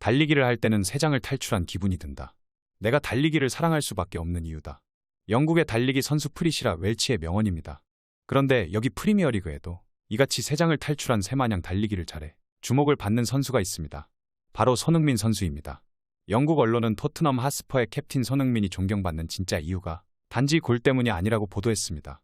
달리기를 할 때는 세 장을 탈출한 기분이 든다. 내가 달리기를 사랑할 수밖에 없는 이유다. 영국의 달리기 선수 프리시라 웰치의 명언입니다. 그런데 여기 프리미어리그에도 이같이 세 장을 탈출한 새마냥 달리기를 잘해 주목을 받는 선수가 있습니다. 바로 손흥민 선수입니다. 영국 언론은 토트넘 핫스퍼의 캡틴 손흥민이 존경받는 진짜 이유가 단지 골 때문이 아니라고 보도했습니다.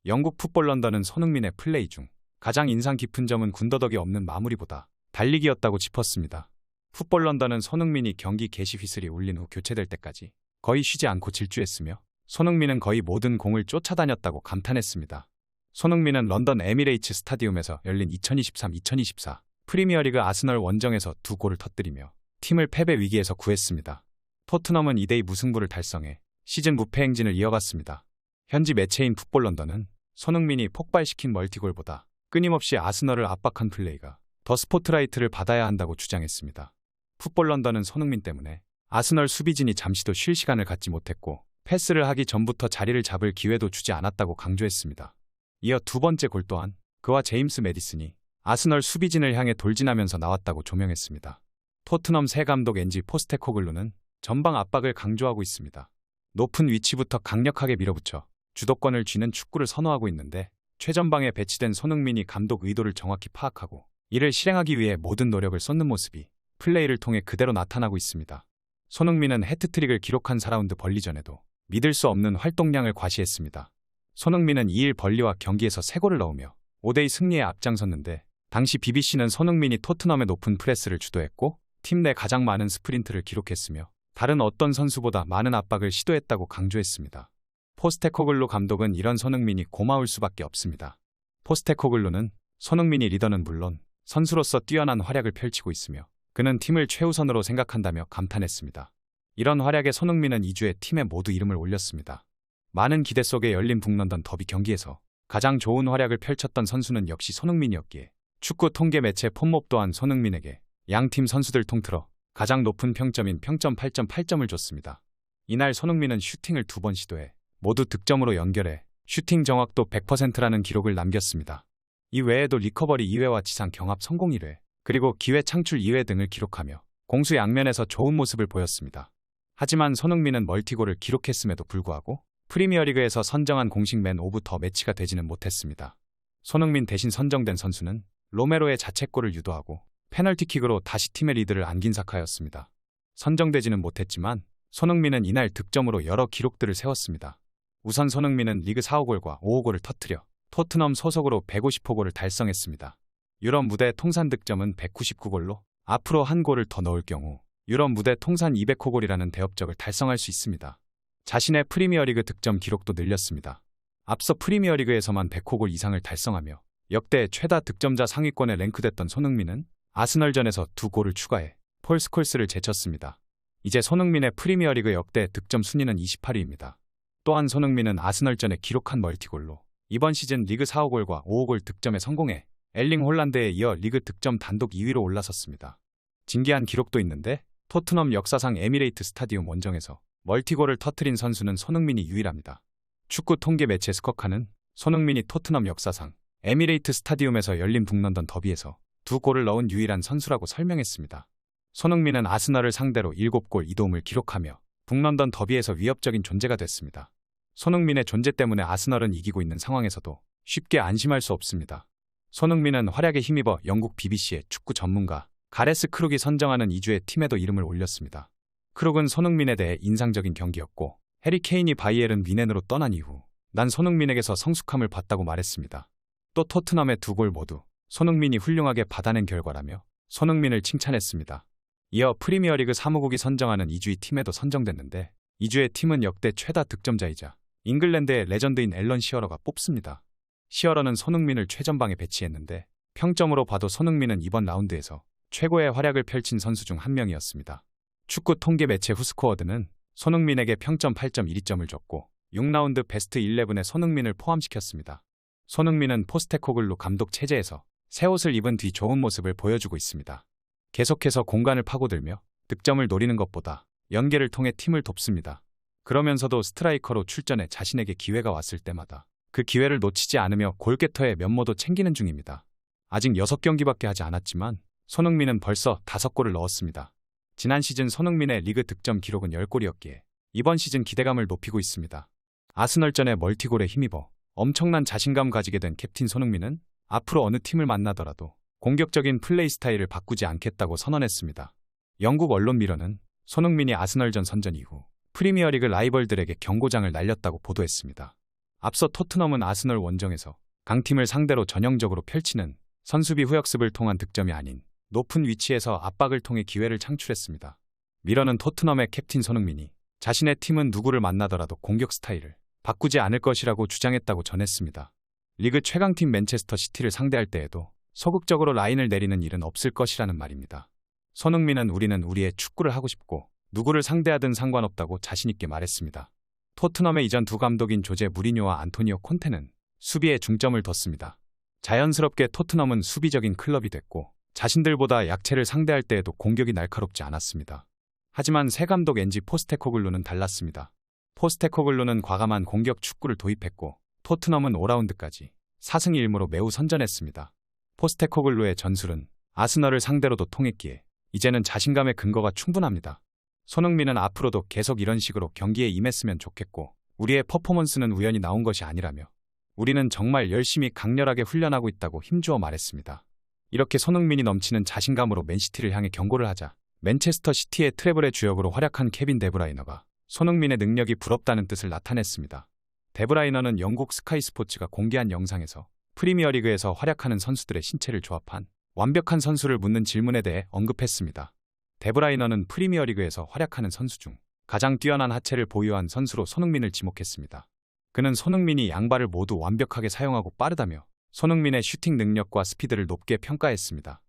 영국 풋볼 런던은 손흥민의 플레이 중 가장 인상 깊은 점은 군더더기 없는 마무리보다 달리기였다고 짚었습니다. 풋볼 런던은 손흥민이 경기 개시 휘슬이 울린 후 교체될 때까지 거의 쉬지 않고 질주했으며 손흥민은 거의 모든 공을 쫓아다녔다고 감탄했습니다. 손흥민은 런던 에미레이츠 스타디움에서 열린 2023-2024 프리미어리그 아스널 원정에서 2골을 터뜨리며 팀을 패배 위기에서 구했습니다. 토트넘은 2대2 무승부를 달성해 시즌 무패 행진을 이어갔습니다. 현지 매체인 풋볼 런던은 손흥민이 폭발시킨 멀티골보다 끊임없이 아스널을 압박한 플레이가 더 스포트라이트를 받아야 한다고 주장했습니다. 풋볼 런던은 손흥민 때문에 아스널 수비진이 잠시도 쉴 시간을 갖지 못했고 패스를 하기 전부터 자리를 잡을 기회도 주지 않았다고 강조했습니다. 이어 두 번째 골 또한 그와 제임스 매디슨이 아스널 수비진을 향해 돌진하면서 나왔다고 조명했습니다. 토트넘 새 감독 엔지 포스테코글루는 전방 압박을 강조하고 있습니다. 높은 위치부터 강력하게 밀어붙여 주도권을 쥐는 축구를 선호하고 있는데 최전방에 배치된 손흥민이 감독 의도를 정확히 파악하고 이를 실행하기 위해 모든 노력을 쏟는 모습이 플레이를 통해 그대로 나타나고 있습니다. 손흥민은 해트트릭을 기록한 4라운드 벌리전에도 믿을 수 없는 활동량을 과시했습니다. 손흥민은 2일 벌리와 경기에서 3골을 넣으며 5대2 승리에 앞장섰는데 당시 BBC는 손흥민이 토트넘의 높은 프레스를 주도했고 팀 내 가장 많은 스프린트를 기록했으며 다른 어떤 선수보다 많은 압박을 시도했다고 강조했습니다. 포스테코글루 감독은 이런 손흥민이 고마울 수밖에 없습니다. 포스테코글루는 손흥민이 리더는 물론 선수로서 뛰어난 활약을 펼치고 있으며 그는 팀을 최우선으로 생각한다며 감탄했습니다. 이런 활약에 손흥민은 2주에 팀에 모두 이름을 올렸습니다. 많은 기대 속에 열린 북런던 더비 경기에서 가장 좋은 활약을 펼쳤던 선수는 역시 손흥민이었기에 축구 통계 매체 폼몹 또한 손흥민에게 양팀 선수들 통틀어 가장 높은 평점인 평점 8.8점을 줬습니다. 이날 손흥민은 슈팅을 2번 시도해 모두 득점으로 연결해 슈팅 정확도 100%라는 기록을 남겼습니다. 이 외에도 리커버리 2회와 지상 경합 성공 1회, 그리고 기회 창출 2회 등을 기록하며 공수 양면에서 좋은 모습을 보였습니다. 하지만 손흥민은 멀티골을 기록했음에도 불구하고 프리미어리그에서 선정한 공식 맨 오브 더 매치가 되지는 못했습니다. 손흥민 대신 선정된 선수는 로메로의 자책골을 유도하고 페널티킥으로 다시 팀의 리드를 안긴 사카였습니다. 선정되지는 못했지만 손흥민은 이날 득점으로 여러 기록들을 세웠습니다. 우선 손흥민은 리그 4호골과 5호골을 터뜨려 토트넘 소속으로 150호골을 달성했습니다. 유럽 무대 통산 득점은 199골로 앞으로 한 골을 더 넣을 경우 유럽 무대 통산 200호골이라는 대업적을 달성할 수 있습니다. 자신의 프리미어리그 득점 기록도 늘렸습니다. 앞서 프리미어리그에서만 100호골 이상을 달성하며 역대 최다 득점자 상위권에 랭크됐던 손흥민은 아스널전에서 2골을 추가해 폴 스콜스를 제쳤습니다. 이제 손흥민의 프리미어리그 역대 득점 순위는 28위입니다. 또한 손흥민은 아스널전에 기록한 멀티골로 이번 시즌 리그 4호골과 5호골 득점에 성공해 엘링 홀란드에 이어 리그 득점 단독 2위로 올라섰습니다. 진기한 기록도 있는데 토트넘 역사상 에미레이트 스타디움 원정에서 멀티골을 터뜨린 선수는 손흥민이 유일합니다. 축구 통계 매체 스커카는 손흥민이 토트넘 역사상 에미레이트 스타디움에서 열린 북런던 더비에서 2골을 넣은 유일한 선수라고 설명했습니다. 손흥민은 아스널을 상대로 7골 2도움을 기록하며 북런던 더비에서 위협적인 존재가 됐습니다. 손흥민의 존재 때문에 아스널은 이기고 있는 상황에서도 쉽게 안심할 수 없습니다. 손흥민은 활약에 힘입어 영국 BBC의 축구 전문가 가레스 크룩이 선정하는 2주의 팀에도 이름을 올렸습니다. 크룩은 손흥민에 대해 인상적인 경기였고 해리 케인이 바이에른 뮌헨으로 떠난 이후 난 손흥민에게서 성숙함을 봤다고 말했습니다. 또 토트넘의 2골 모두 손흥민이 훌륭하게 받아낸 결과라며 손흥민을 칭찬했습니다. 이어 프리미어리그 사무국이 선정하는 2주의 팀에도 선정됐는데 2주의 팀은 역대 최다 득점자이자 잉글랜드의 레전드인 앨런 시어러가 뽑습니다. 시어러는 손흥민을 최전방에 배치했는데 평점으로 봐도 손흥민은 이번 라운드에서 최고의 활약을 펼친 선수 중 한 명이었습니다. 축구 통계 매체 후스코어드는 손흥민에게 평점 8.12점을 줬고 6라운드 베스트 11에 손흥민을 포함시켰습니다. 손흥민은 포스테코글루 감독 체제에서 새 옷을 입은 뒤 좋은 모습을 보여주고 있습니다. 계속해서 공간을 파고들며 득점을 노리는 것보다 연계를 통해 팀을 돕습니다. 그러면서도 스트라이커로 출전해 자신에게 기회가 왔을 때마다 그 기회를 놓치지 않으며 골게터의 면모도 챙기는 중입니다. 아직 6경기밖에 하지 않았지만 손흥민은 벌써 5골을 넣었습니다. 지난 시즌 손흥민의 리그 득점 기록은 10골이었기에 이번 시즌 기대감을 높이고 있습니다. 아스널전의 멀티골에 힘입어 엄청난 자신감 가지게 된 캡틴 손흥민은 앞으로 어느 팀을 만나더라도 공격적인 플레이 스타일을 바꾸지 않겠다고 선언했습니다. 영국 언론 미러는 손흥민이 아스널전 선전 이후 프리미어리그 라이벌들에게 경고장을 날렸다고 보도했습니다. 앞서 토트넘은 아스널 원정에서 강팀을 상대로 전형적으로 펼치는 선수비 후역습을 통한 득점이 아닌 높은 위치에서 압박을 통해 기회를 창출했습니다. 미러는 토트넘의 캡틴 손흥민이 자신의 팀은 누구를 만나더라도 공격 스타일을 바꾸지 않을 것이라고 주장했다고 전했습니다. 리그 최강팀 맨체스터 시티를 상대할 때에도 소극적으로 라인을 내리는 일은 없을 것이라는 말입니다. 손흥민은 우리는 우리의 축구를 하고 싶고 누구를 상대하든 상관없다고 자신있게 말했습니다. 토트넘의 이전 두 감독인 조제 무리뉴와 안토니오 콘테는 수비에 중점을 뒀습니다. 자연스럽게 토트넘은 수비적인 클럽이 됐고 자신들보다 약체를 상대할 때에도 공격이 날카롭지 않았습니다. 하지만 새 감독 엔지 포스테코글루는 달랐습니다. 포스테코글루는 과감한 공격 축구를 도입했고 토트넘은 5라운드까지 4승 1무로 매우 선전했습니다. 포스테코글루의 전술은 아스널을 상대로도 통했기에 이제는 자신감의 근거가 충분합니다. 손흥민은 앞으로도 계속 이런 식으로 경기에 임했으면 좋겠고 우리의 퍼포먼스는 우연히 나온 것이 아니라며 우리는 정말 열심히 강렬하게 훈련하고 있다고 힘주어 말했습니다. 이렇게 손흥민이 넘치는 자신감으로 맨시티를 향해 경고를 하자 맨체스터 시티의 트래블의 주역으로 활약한 케빈 데브라이너가 손흥민의 능력이 부럽다는 뜻을 나타냈습니다. 데브라이너는 영국 스카이 스포츠가 공개한 영상에서 프리미어리그에서 활약하는 선수들의 신체를 조합한 완벽한 선수를 묻는 질문에 대해 언급했습니다. 데브라이너는 프리미어리그에서 활약하는 선수 중 가장 뛰어난 하체를 보유한 선수로 손흥민을 지목했습니다. 그는 손흥민이 양발을 모두 완벽하게 사용하고 빠르다며 손흥민의 슈팅 능력과 스피드를 높게 평가했습니다.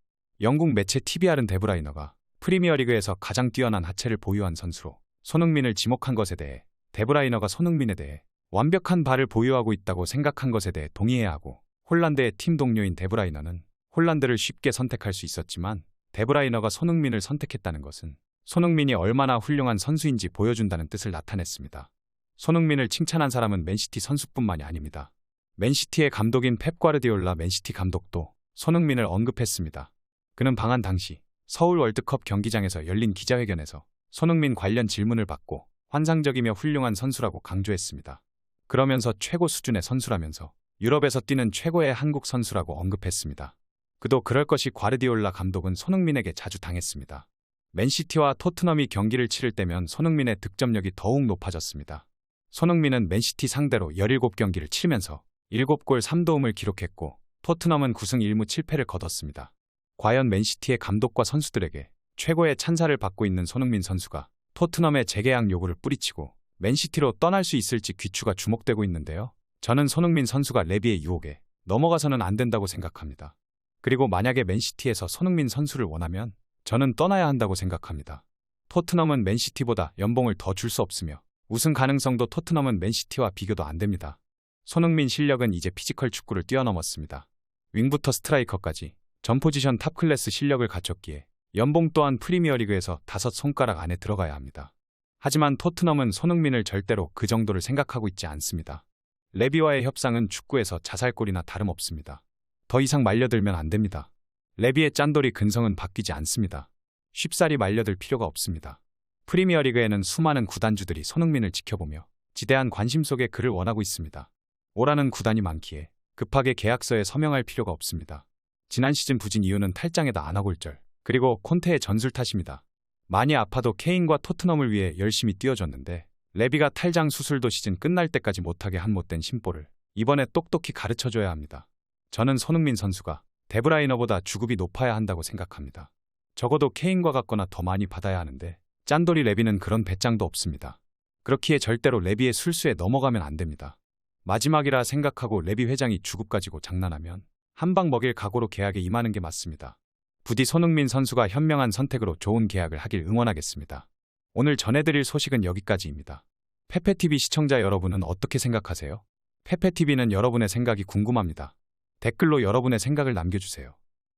영국 매체 TVR은 데브라이너가 프리미어리그에서 가장 뛰어난 하체를 보유한 선수로 손흥민을 지목한 것에 대해 데브라이너가 손흥민에 대해 완벽한 발을 보유하고 있다고 생각한 것에 대해 동의해야 하고 홀란드의 팀 동료인 데브라이너는 홀란드를 쉽게 선택할 수 있었지만 데브라이너가 손흥민을 선택했다는 것은 손흥민이 얼마나 훌륭한 선수인지 보여준다는 뜻을 나타냈습니다. 손흥민을 칭찬한 사람은 맨시티 선수뿐만이 아닙니다. 맨시티의 감독인 펩 과르디올라 맨시티 감독도 손흥민을 언급했습니다. 그는 방한 당시 서울 월드컵 경기장에서 열린 기자회견에서 손흥민 관련 질문을 받고 환상적이며 훌륭한 선수라고 강조했습니다. 그러면서 최고 수준의 선수라면서 유럽에서 뛰는 최고의 한국 선수라고 언급했습니다. 그도 그럴 것이 과르디올라 감독은 손흥민에게 자주 당했습니다. 맨시티와 토트넘이 경기를 치를 때면 손흥민의 득점력이 더욱 높아졌습니다. 손흥민은 맨시티 상대로 17경기를 치르면서 7골 3도움을 기록했고 토트넘은 9승 1무 7패를 거뒀습니다. 과연 맨시티의 감독과 선수들에게 최고의 찬사를 받고 있는 손흥민 선수가 토트넘의 재계약 요구를 뿌리치고 맨시티로 떠날 수 있을지 귀추가 주목되고 있는데요. 저는 손흥민 선수가 레비의 유혹에 넘어가서는 안 된다고 생각합니다. 그리고 만약에 맨시티에서 손흥민 선수를 원하면 저는 떠나야 한다고 생각합니다. 토트넘은 맨시티보다 연봉을 더 줄 수 없으며 우승 가능성도 토트넘은 맨시티와 비교도 안 됩니다. 손흥민 실력은 이제 피지컬 축구를 뛰어넘었습니다. 윙부터 스트라이커까지 전 포지션 탑 클래스 실력을 갖췄기에 연봉 또한 프리미어리그에서 5손가락 안에 들어가야 합니다. 하지만 토트넘은 손흥민을 절대로 그 정도를 생각하고 있지 않습니다. 레비와의 협상은 축구에서 자살골이나 다름없습니다. 더 이상 말려들면 안 됩니다. 레비의 짠돌이 근성은 바뀌지 않습니다. 쉽사리 말려들 필요가 없습니다. 프리미어리그에는 수많은 구단주들이 손흥민을 지켜보며 지대한 관심 속에 그를 원하고 있습니다. 오라는 구단이 많기에 급하게 계약서에 서명할 필요가 없습니다. 지난 시즌 부진 이유는 탈장에다 안아골절, 그리고 콘테의 전술 탓입니다. 많이 아파도 케인과 토트넘을 위해 열심히 뛰어줬는데 레비가 탈장 수술도 시즌 끝날 때까지 못하게 한 못된 심보를 이번에 똑똑히 가르쳐줘야 합니다. 저는 손흥민 선수가 데브라이너보다 주급이 높아야 한다고 생각합니다. 적어도 케인과 같거나 더 많이 받아야 하는데 짠돌이 레비는 그런 배짱도 없습니다. 그렇기에 절대로 레비의 술수에 넘어가면 안 됩니다. 마지막이라 생각하고 레비 회장이 주급 가지고 장난하면 한 방 먹일 각오로 계약에 임하는 게 맞습니다. 부디 손흥민 선수가 현명한 선택으로 좋은 계약을 하길 응원하겠습니다. 오늘 전해드릴 소식은 여기까지입니다. 페페TV 시청자 여러분은 어떻게 생각하세요? 페페TV는 여러분의 생각이 궁금합니다. 댓글로 여러분의 생각을 남겨주세요.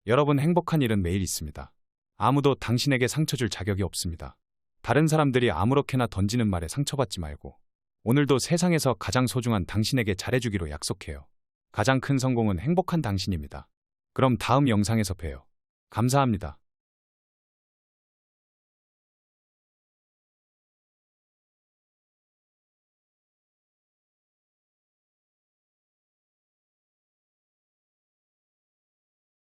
여러분 행복한 일은 매일 있습니다. 아무도 당신에게 상처 줄 자격이 없습니다. 다른 사람들이 아무렇게나 던지는 말에 상처받지 말고 오늘도 세상에서 가장 소중한 당신에게 잘해주기로 약속해요. 가장 큰 성공은 행복한 당신입니다. 그럼 다음 영상에서 봬요. 감사합니다.